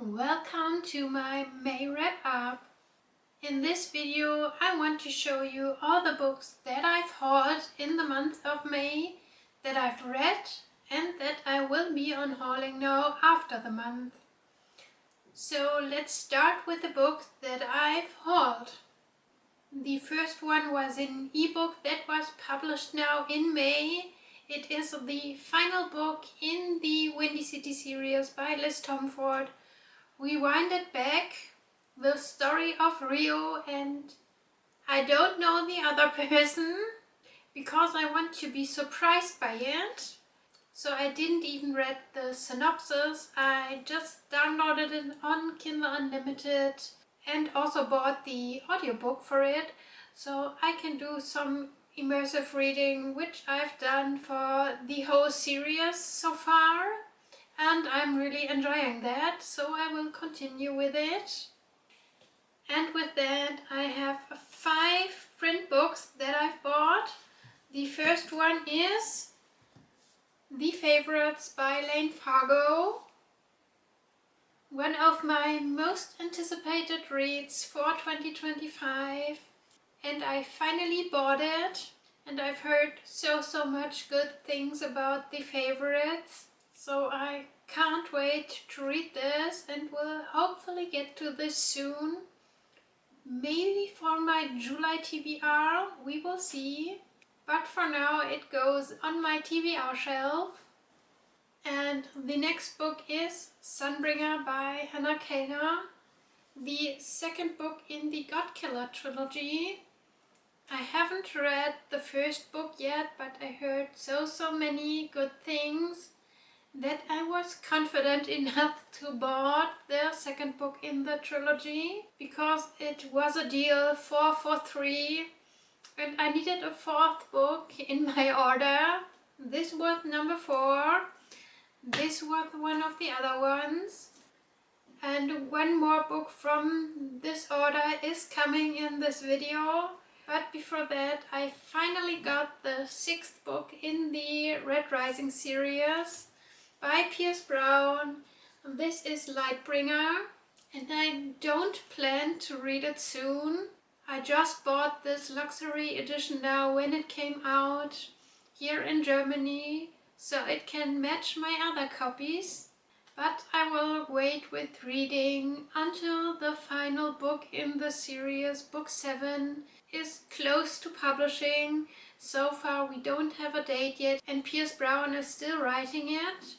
Welcome to my May wrap up. In this video I want to show you all the books that I've hauled in the month of May, that I've read and that I will be unhauling now after the month. So let's start with the book that I've hauled. The first one was an ebook that was published now in May. It is the final book in the Windy City series by Liz Tomford. We wind it back, the story of Rio, and I don't know the other person because I want to be surprised by it. So I didn't even read the synopsis. I just downloaded it on Kindle Unlimited and also bought the audiobook for it, so I can do some immersive reading, which I've done for the whole series so far. And I'm really enjoying that, so I will continue with it. And with that I have 5 print books that I've bought. The first one is The Favorites by Lane Fargo. One of my most anticipated reads for 2025. And I finally bought it. And I've heard so much good things about The Favorites. So I can't wait to read this and will hopefully get to this soon. Maybe for my July TBR, we will see. But for now it goes on my TBR shelf. And the next book is Sunbringer by Hannah Kaner, the second book in the Godkiller trilogy. I haven't read the first book yet, but I heard so many good things that I was confident enough to buy the second book in the trilogy because it was a deal 4 for 3 and I needed a 4th book in my order. This was number 4. This was one of the other ones. And one more book from this order is coming in this video. But before that I finally got the 6th book in the Red Rising series by Pierce Brown. This is Lightbringer and I don't plan to read it soon. I just bought this luxury edition now when it came out here in Germany, so it can match my other copies. But I will wait with reading until the final book in the series, book 7, is close to publishing. So far we don't have a date yet and Pierce Brown is still writing it.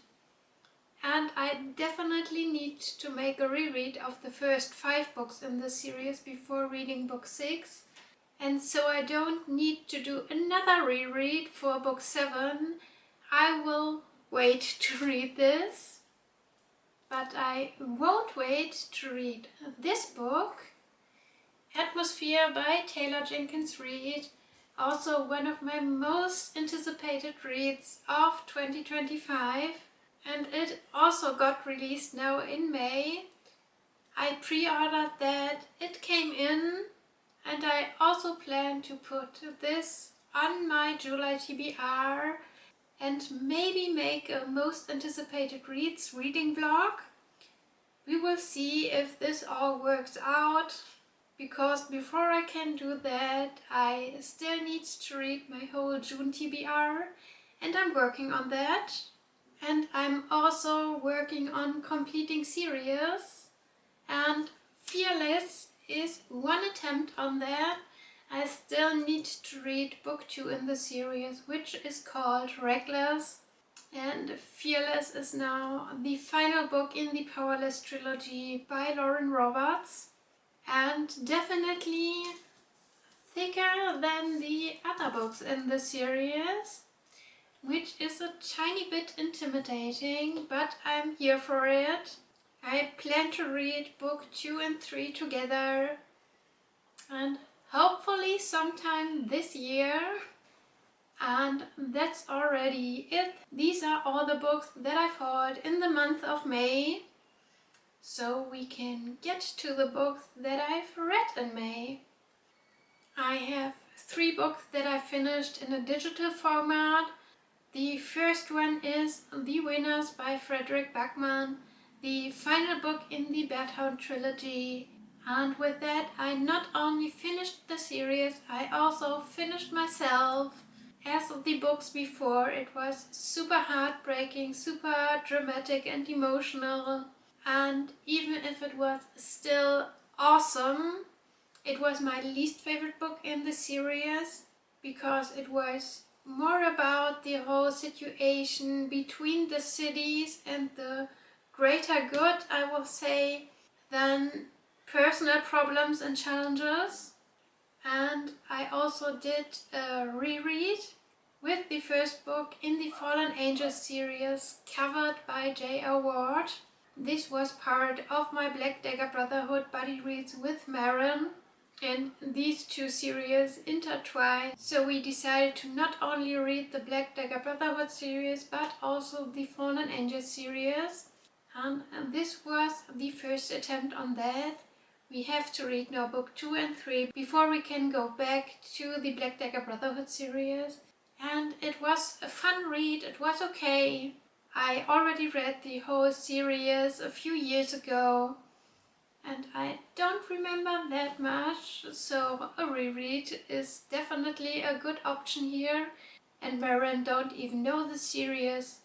And I definitely need to make a reread of the first 5 books in the series before reading book 6. And so I don't need to do another reread for book 7. I will wait to read this. But I won't wait to read this book, Atmosphere by Taylor Jenkins Reid. Also one of my most anticipated reads of 2025. And it also got released now in May. I pre-ordered that, it came in, and I also plan to put this on my July TBR and maybe make a most anticipated reads reading vlog. We will see if this all works out, because before I can do that I still need to read my whole June TBR and I'm working on that. And I'm also working on completing series, and Fearless is one attempt on that. I still need to read book 2 in the series, which is called Reckless. And Fearless is now the final book in the Powerless trilogy by Lauren Roberts. And definitely thicker than the other books in the series, which is a tiny bit intimidating, but I'm here for it. I plan to read book 2 and 3 together and hopefully sometime this year. And that's already it. These are all the books that I've hauled in the month of May. So we can get to the books that I've read in May. I have 3 books that I finished in a digital format. The first one is The Winners by Frederick Backman. the final book in the Bookhaul trilogy. And with that, I not only finished the series, I also finished myself. As the books before, it was super heartbreaking, super dramatic and emotional. And even if it was still awesome, it was my least favorite book in the series because it was more about the whole situation between the cities and the greater good, I will say, than personal problems and challenges. And I also did a reread with the first book in the Fallen Angels series covered by J.R. Ward. This was part of my Black Dagger Brotherhood buddy reads with Maren, and these two series intertwined, so we decided to not only read the Black Dagger Brotherhood series but also the Fallen Angels series, and this was the first attempt on that. We have to read now book 2 and 3 before we can go back to the Black Dagger Brotherhood series, and it was a fun read. It was okay. I already read the whole series a few years ago and I don't remember that much, so a reread is definitely a good option here. And Maren don't even know the series,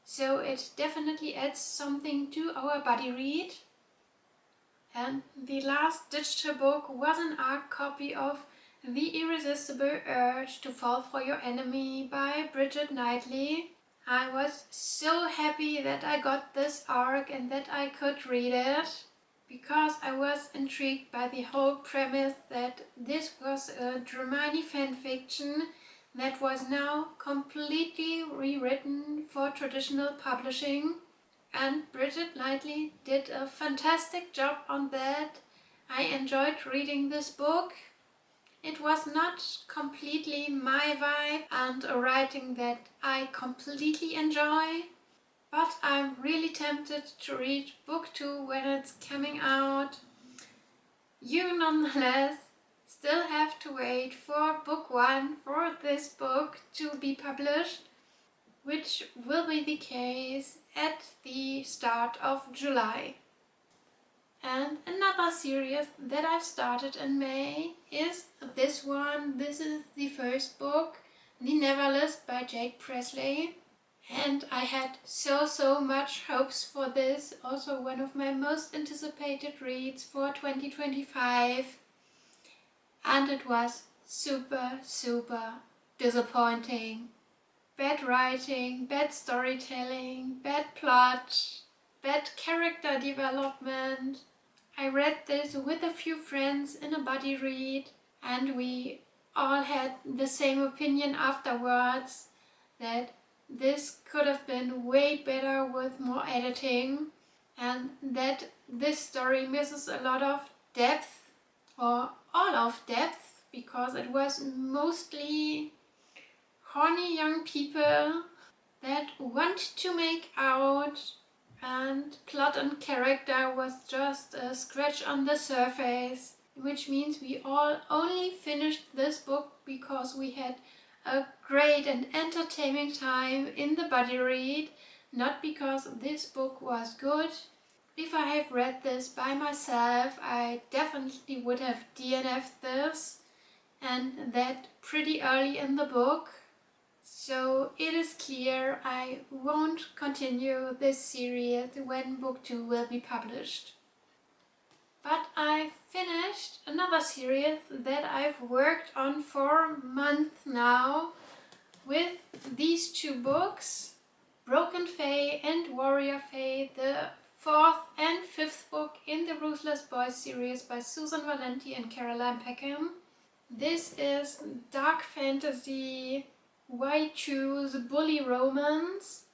so it definitely adds something to our buddy read. And the last digital book was an ARC copy of The Irresistible Urge to Fall for Your Enemy by Bridget Knightley. I was so happy that I got this ARC and that I could read it, because I was intrigued by the whole premise that this was a Dramani fanfiction that was now completely rewritten for traditional publishing, and Bridget Knightley did a fantastic job on that. I enjoyed reading this book. It was not completely my vibe and a writing that I completely enjoy, but I'm really tempted to read book 2 when it's coming out. You nonetheless still have to wait for book 1 for this book to be published, which will be the case at the start of July. And another series that I've started in May is this one. This is the first book, The Neverlist by Jake Presley. And I had so much hopes for this, also one of my most anticipated reads for 2025. And it was super disappointing. Bad writing, bad storytelling, bad plot, bad character development. I read this with a few friends in a buddy read, and we all had the same opinion afterwards, that this could have been way better with more editing, and that this story misses a lot of depth, or all of depth, because it was mostly horny young people that want to make out, and plot and character was just a scratch on the surface, which means we all only finished this book because we had a great and entertaining time in the buddy read, not because this book was good. If I have read this by myself, I definitely would have DNF'd this, and that pretty early in the book. So it is clear I won't continue this series when book 2 will be published. But I finished another series that I've worked on for months now with these two books, Broken Fae and Warrior Fae, the 4th and 5th book in the Ruthless Boys series by Susan Valenti and Caroline Peckham. This is dark fantasy, why choose bully romance,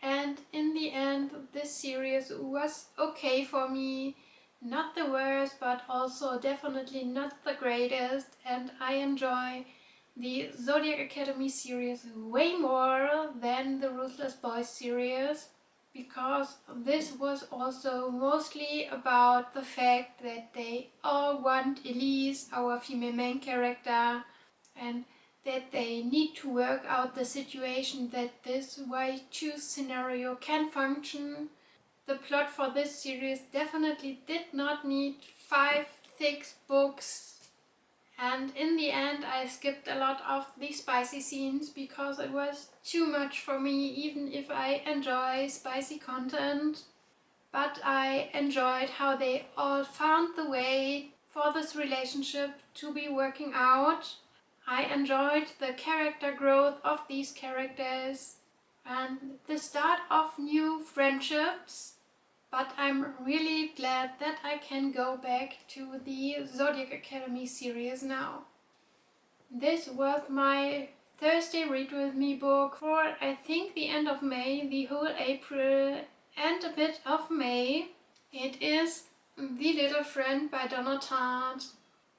and in the end this series was okay for me. Not the worst, but also definitely not the greatest, and I enjoy the Zodiac Academy series way more than the Ruthless Boys series, because this was also mostly about the fact that they all want Elise, our female main character, and that they need to work out the situation that this why choose scenario can function. the plot for this series definitely did not need 5 thick books, and in the end I skipped a lot of the spicy scenes because it was too much for me, even if I enjoy spicy content. But I enjoyed how they all found the way for this relationship to be working out. I enjoyed the character growth of these characters and the start of new friendships. But I'm really glad that I can go back to the Zodiac Academy series now. This was my Thursday Read With Me book for I think the end of May, the whole April and a bit of May. It is The Little Friend by Donna Tartt,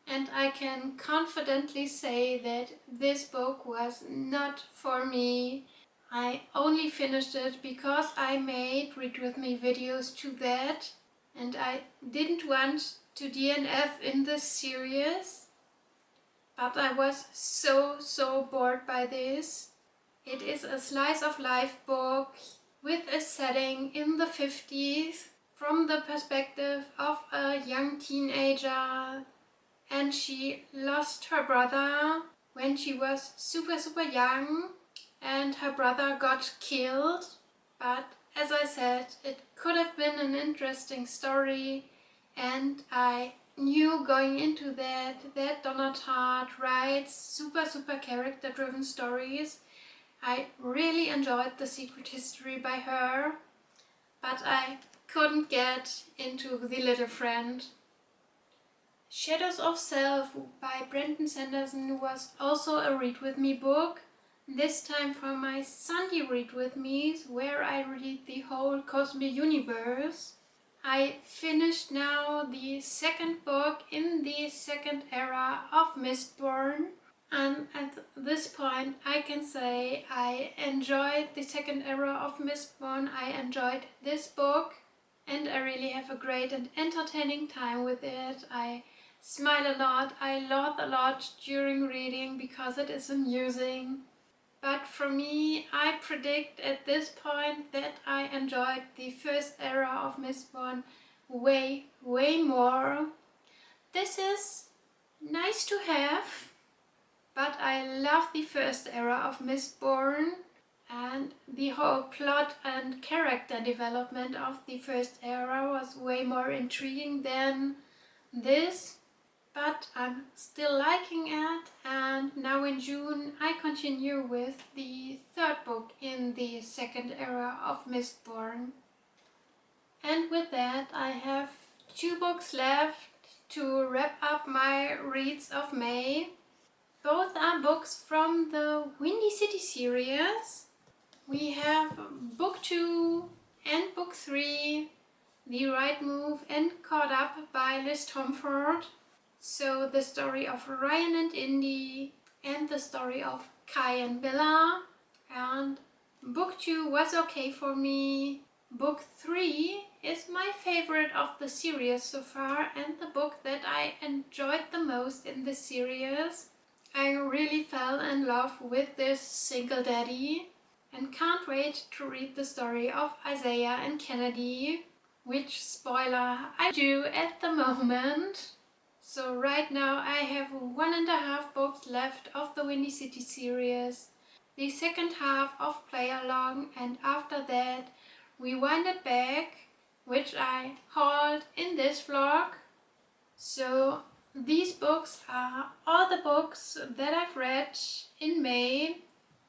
and I can confidently say that this book was not for me. I only finished it because I made Read With Me videos to that, and I didn't want to DNF in this series, but I was so bored by this. It is a slice of life book with a setting in the 50s from the perspective of a young teenager, and she lost her brother when she was super young, and her brother got killed. But as I said, it could have been an interesting story, and I knew going into that Donna Tartt writes super character driven stories. I really enjoyed The Secret History by her, but I couldn't get into The Little Friend. Shadows of Self by Brandon Sanderson was also a Read With Me book, this time from my Sunday Read With Me's, where I read the whole cosmic universe. I finished now the second book in the second era of Mistborn, and at this point I can say I enjoyed the second era of Mistborn. I enjoyed this book, and I really have a great and entertaining time with it. I smile a lot, I laugh a lot during reading because it is amusing. But for me, I predict at this point that I enjoyed the first era of Mistborn way more. This is nice to have, but I love the first era of Mistborn, and the whole plot and character development of the first era was way more intriguing than this. But I'm still liking it, and now in June I continue with the third book in the second era of Mistborn. And with that I have 2 books left to wrap up my reads of May. Both are books from the Windy City series. We have book 2 and book 3, The Right Move and Caught Up by Liz Tomford. So the story of Ryan and Indy, and the story of Kai and Bella. And book 2 was okay for me. Book 3 is my favorite of the series so far, and the book that I enjoyed the most in the series. I really fell in love with this single daddy and can't wait to read the story of Isaiah and Kennedy, which, spoiler, I do at the moment. So right now I have 1.5 books left of the Windy City series, the second half of Play Along, and after that we wind it back, which I hauled in this vlog. So these books are all the books that I've read in May,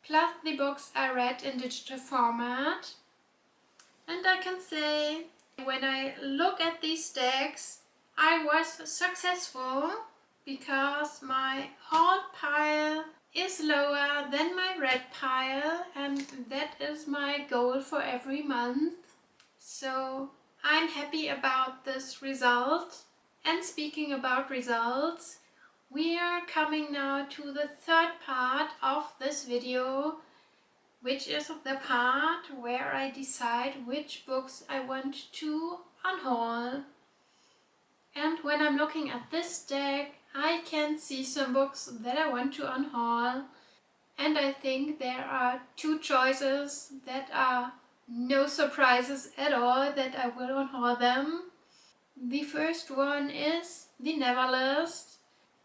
plus the books I read in digital format. And I can say, when I look at these stacks, I was successful because my haul pile is lower than my read pile, and that is my goal for every month. So I'm happy about this result. And speaking about results, we are coming now to the third part of this video, which is the part where I decide which books I want to unhaul. And when I'm looking at this deck, I can see some books that I want to unhaul. And I think there are 2 choices that are No surprises at all that I will unhaul them. The first one is The Neverlist,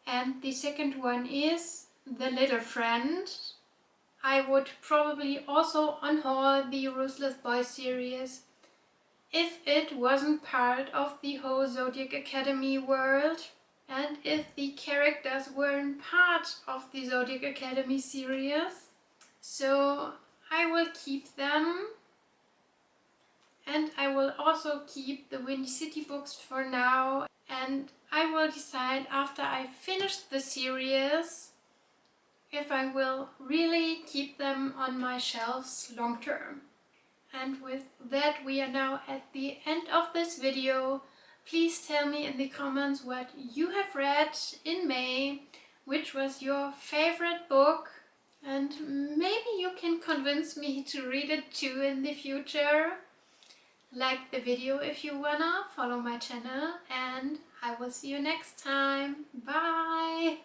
and the second one is The Little Friend. I would probably also unhaul the Ruthless Boy series if it wasn't part of the whole Zodiac Academy world, and if the characters weren't part of the Zodiac Academy series. So I will keep them, and I will also keep the Windy City books for now, and I will decide after I finish the series if I will really keep them on my shelves long term. And with that, we are now at the end of this video. Please tell me in the comments what you have read in May, which was your favorite book, and maybe you can convince me to read it too in the future. Like the video if you wanna, follow my channel, and I will see you next time. Bye!